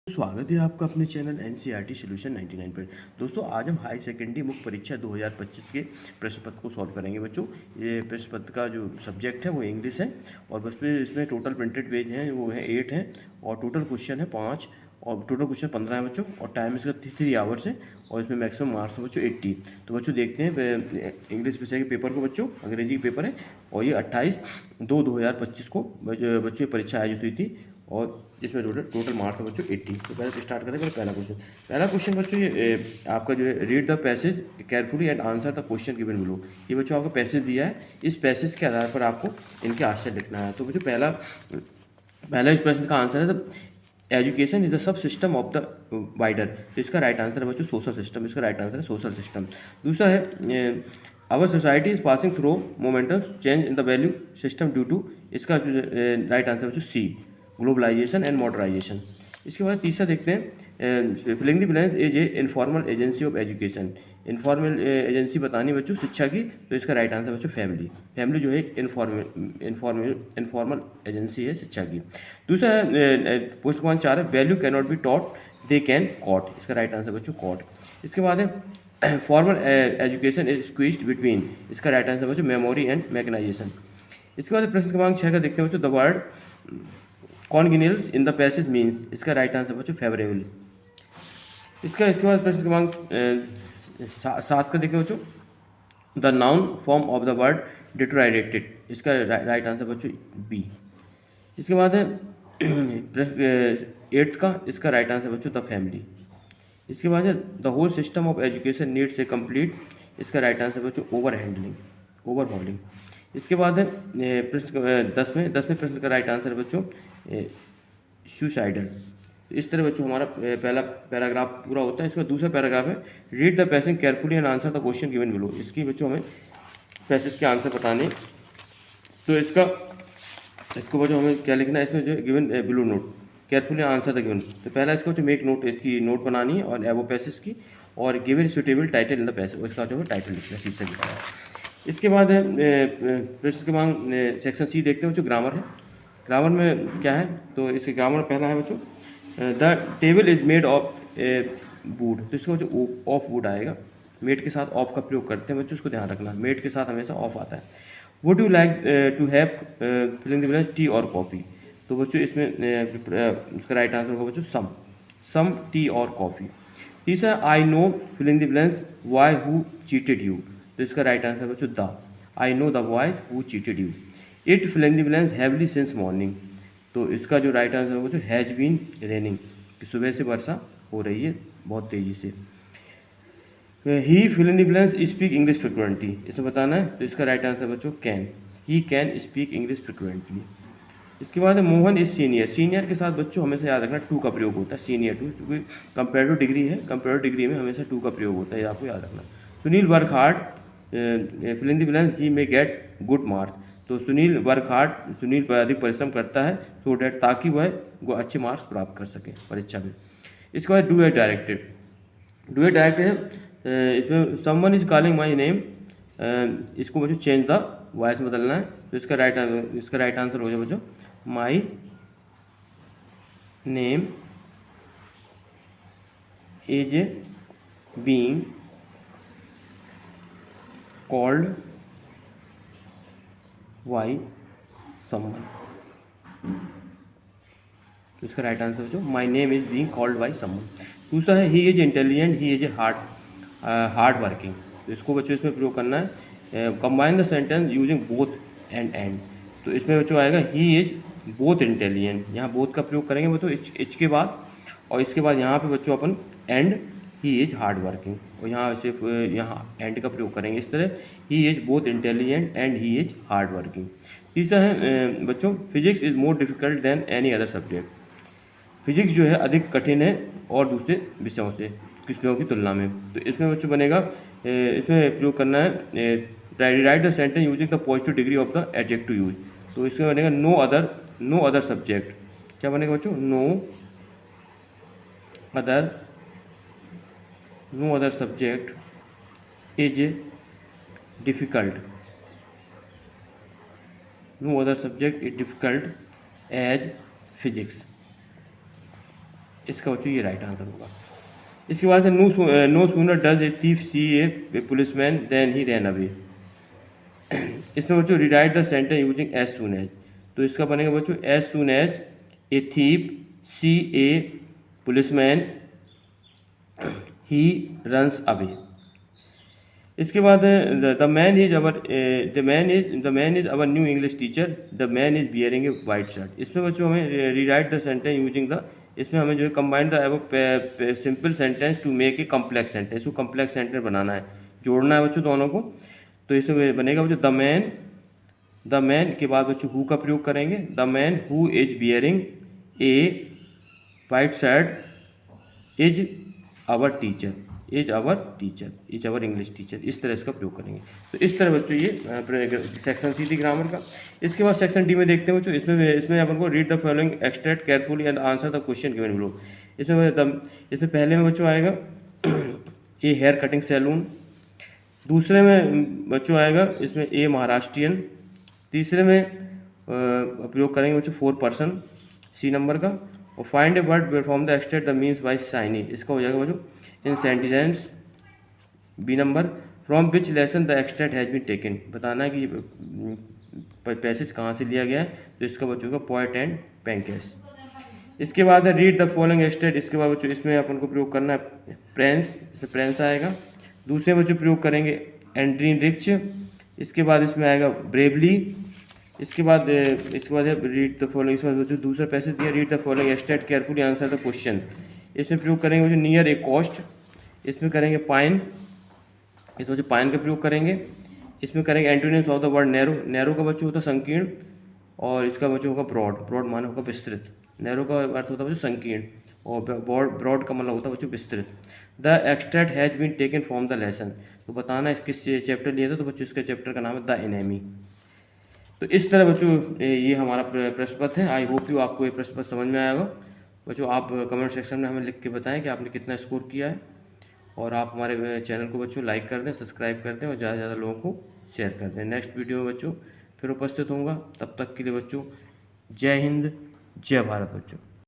स्वागत है आपका अपने चैनल एनसीईआरटी सॉल्यूशन 99 पर। दोस्तों आज हम हाई सेकेंडरी मुख्य परीक्षा 2025 के प्रश्न पत्र को सॉल्व करेंगे। बच्चों ये प्रश्न पत्र का जो सब्जेक्ट है वो इंग्लिश है और बस पे इसमें टोटल प्रिंटेड पेज हैं वो है 8 हैं और टोटल क्वेश्चन है 5 और टोटल क्वेश्चन 15 है बच्चों और टाइम इसका 3 आवर्स है और इसमें मैक्सिमम मार्क्स है बच्चों 80। तो बच्चों देखते हैं इंग्लिश विषय के पेपर को बच्चों, अंग्रेजी के पेपर है और ये 28/2/2025 को बच्चों परीक्षा आयोजित हुई थी और जिसमें टोटल मार्क्स है बच्चों 80। तो पहले स्टार्ट करें पहला क्वेश्चन बच्चों ये आपका जो है read the passage carefully and answer the question given below. ये बच्चों आपको पैसेज दिया है, इस पैसेज के आधार पर आपको इनके आंसर लिखना है। तो बच्चों पहला इस प्रश्न का आंसर है the education is the sub system of the wider. तो इसका राइट आंसर है बच्चों सोशल सिस्टम, इसका राइट आंसर है सोशल सिस्टम। दूसरा है our society is passing through momentum change in the value system due to, इसका राइट आंसर बच्चों सी ग्लोबलाइजेशन एंड मॉडर्नाइजेशन। इसके बाद तीसरा देखते हैं filling the blanks is a informal agency of education. Informal agency बतानी बच्चों शिक्षा की, तो इसका राइट आंसर बच्चों फैमिली। फैमिली जो है एक इनफॉर्मल एजेंसी है शिक्षा की। दूसरा है पोस्ट क्रमांक 4 है value can not be taught they can caught, इसका राइट आंसर बच्चों कॉट। इसके बाद है formal education is squeezed between, इसका राइट आंसर बच्चों मेमोरी एंड मैकेनाइजेशन। इसके बाद प्रश्न क्रमांक 6 का देखते हैं बच्चों the word congenials in the passage means, इसका राइट आंसर बच्चों फेवरेबल। इसके बाद प्रश्न क्रमांक 7 का देखते हैं बच्चों the noun form of the word deteriorated, इसका राइट आंसर बच्चों बी। इसके बाद है प्रश्न 8 का, इसका राइट आंसर बच्चों द फैमिली। इसके बाद है the whole system of education needs a complete, इसका राइट आंसर बच्चों ओवरहॉलिंग। इसके बाद है प्रश्न 10वें प्रश्न का राइट आंसर बच्चों सुसाइडल। इस तरह बच्चों हमारा पहला पैराग्राफ पूरा होता है। इसका दूसरा पैराग्राफ है read the passage carefully and answer the question given below. इसकी बच्चों हमें पैसेज के आंसर बताने, तो इसको बच्चों हमें क्या लिखना है, इसमें जो given below note carefully answer the given. तो पहला इसका जो मेक नोट, इसकी नोट बनानी है और वो पैसेज की और given suitable title in the passage, इसका जो है टाइटल लिखना है, शीर्षक लिखना है। इसके बाद है प्रश्न क्रमांक सेक्शन सी देखते हैं बच्चों ग्रामर है। ग्रामर में क्या है, तो इसके ग्रामर पहला है बच्चों the table is made of would, तो इसको बच्चों ऑफ वुड आएगा। मेड के साथ ऑफ का प्रयोग करते हैं बच्चों, उसको ध्यान रखना, मेड के साथ हमेशा ऑफ आता है। Would you like to have filling the blanks tea और कॉफ़ी, तो बच्चों इसमें उसका राइट आंसर होगा बच्चों सम टी और कॉफ़ी। तीसरा I know filling the blanks why who cheated you, तो इसका राइट आंसर बच्चों the I know the boys who cheated you. It filling the blanks heavily since morning, तो इसका जो राइट आंसर होगा बच्चों हैज बीन रेनिंग, सुबह से वर्षा हो रही है बहुत तेज़ी से। He filling the blanks speak English frequently, इसमें बताना है, तो इसका राइट आंसर बच्चों can, he can speak English frequently. इसके बाद मोहन इज सीनियर, सीनियर के साथ बच्चों हमेशा याद रखना टू का प्रयोग होता है, सीनियर टू, क्योंकि कंपेरेटिव डिग्री है, कंपेरेटिव डिग्री में हमेशा टू का प्रयोग होता है, ये आपको याद रखना। Sunil work hard filling the blanks he may get good marks, तो सुनील वर्क हार्ड, सुनील पर अधिक परिश्रम करता है सो डैट, ताकि वह अच्छे मार्क्स प्राप्त कर सके परीक्षा में। इसके बाद do at directed, do at directed है इसमें someone is calling my name, इसको बच्चों चेंज द वॉइस में बदलना है, तो इसका राइट आंसर हो जाए बच्चों my name is being called by someone, तो इसका राइट आंसर बच्चों my name is being called by someone. दूसरा है he is intelligent he is a hard working, तो इसको बच्चों इसमें प्रयोग करना है combine the sentence using both and, तो इसमें बच्चों आएगा ही इज बोथ इंटेलिजेंट, यहाँ बोथ का प्रयोग करेंगे बच्चों इच के बाद, और इसके बाद यहाँ पे बच्चों अपन and he is hard working, और यहाँ सिर्फ यहाँ एंड का प्रयोग करेंगे इस तरह, he is both intelligent and he is hard working. तीसरा है बच्चों physics is more difficult than any other subject, physics जो है अधिक कठिन है और दूसरे विषयों की तुलना में, तो इसमें बच्चों बनेगा इसमें प्रयोग करना है write the sentence using the positive degree of the adjective use, तो इसमें बनेगा नो अदर सब्जेक्ट, क्या बनेगा बच्चों no other subject is difficult, no other subject is difficult as physics. इसका बच्चों ये राइट आंसर होगा। इसके बाद no sooner does a thief see a policeman than he ran away. इसमें बच्चों rewrite the sentence using as soon as. तो इसका बनेगा बच्चों as soon as a thief see a policeman he runs away. इसके बाद the man is our new English teacher, the man is bearing a white shirt. इसमें बच्चों हमें rewrite the sentence using the, इसमें हमें जो है combine the simple sentence to make a complex sentence. इसको कम्प्लेक्स सेंटेंस बनाना है, जोड़ना है बच्चों दोनों को। तो इसमें बनेगा बच्चों द मैन के बाद बच्चों हु का प्रयोग करेंगे, the man who is bearing a white shirt is our teacher, is our English teacher. इस तरह इसका प्रयोग करेंगे। तो इस तरह बच्चों ये सेक्शन सी थी ग्रामर का। इसके बाद सेक्शन डी में देखते हैं बच्चों, इसमें अपन को read the following extract carefully and answer the question given below. इसमें पहले में बच्चों आएगा ए हेयर कटिंग सैलून, दूसरे में बच्चों आएगा इसमें ए महाराष्ट्रियन, तीसरे में प्रयोग करेंगे बच्चों 4 पर्सन सी नंबर का, और find a word from the extract the means by shiny. इसका हो जाएगा बच्चों in sentence B number, from which lesson the extract has been taken. बताना है कि पैसेज कहाँ से लिया गया है। तो इसका बच्चों का पॉइंट एंड पैंकेस। इसके बाद है रीड द फॉलोइंग एक्सट्रैक्ट। इसके बाद बच्चों इसमें अपन को प्रयोग करना है प्रेंस, इसमें प्रेंस आएगा। दूसरे बच्चों प्रयोग करेंगे एंड्रीन रिच। इसके बाद इसमें आएगा ब्रेवली। इसके बाद है रीड द फॉलोइंग। इसमें बच्चों दूसरा पैसेज दिया, read the following extract carefully answer the question. इसमें प्रयोग करेंगे बच्चों नियर ए कॉस्ट। इसमें करेंगे पाइन, इसमें बच्चों पाइन का प्रयोग करेंगे। इसमें करेंगे antonyms of the word narrow. Narrow का बच्चों होता है संकीर्ण, और इसका बच्चों होगा ब्रॉड। ब्रॉड माने होगा विस्तृत। नैरो का अर्थ होता है बच्चों संकीर्ण, और ब्रॉड का मतलब होता है बच्चों विस्तृत। The extract has been taken from the lesson. तो बताना है किस चैप्टर लिया था। तो बच्चों इसका चैप्टर का नाम है द एनेमी। तो इस तरह बच्चों ये हमारा प्रश्न पत्र है। आई होप यू आपको ये प्रश्न पत्र समझ में आया होगा। बच्चों आप कमेंट सेक्शन में हमें लिख के बताएं कि आपने कितना स्कोर किया है, और आप हमारे चैनल को बच्चों लाइक कर दें, सब्सक्राइब कर दें, और ज़्यादा से ज़्यादा लोगों को शेयर कर दें। नेक्स्ट वीडियो में बच्चों फिर उपस्थित होऊंगा। तब तक के लिए बच्चों जय हिंद, जय भारत बच्चों।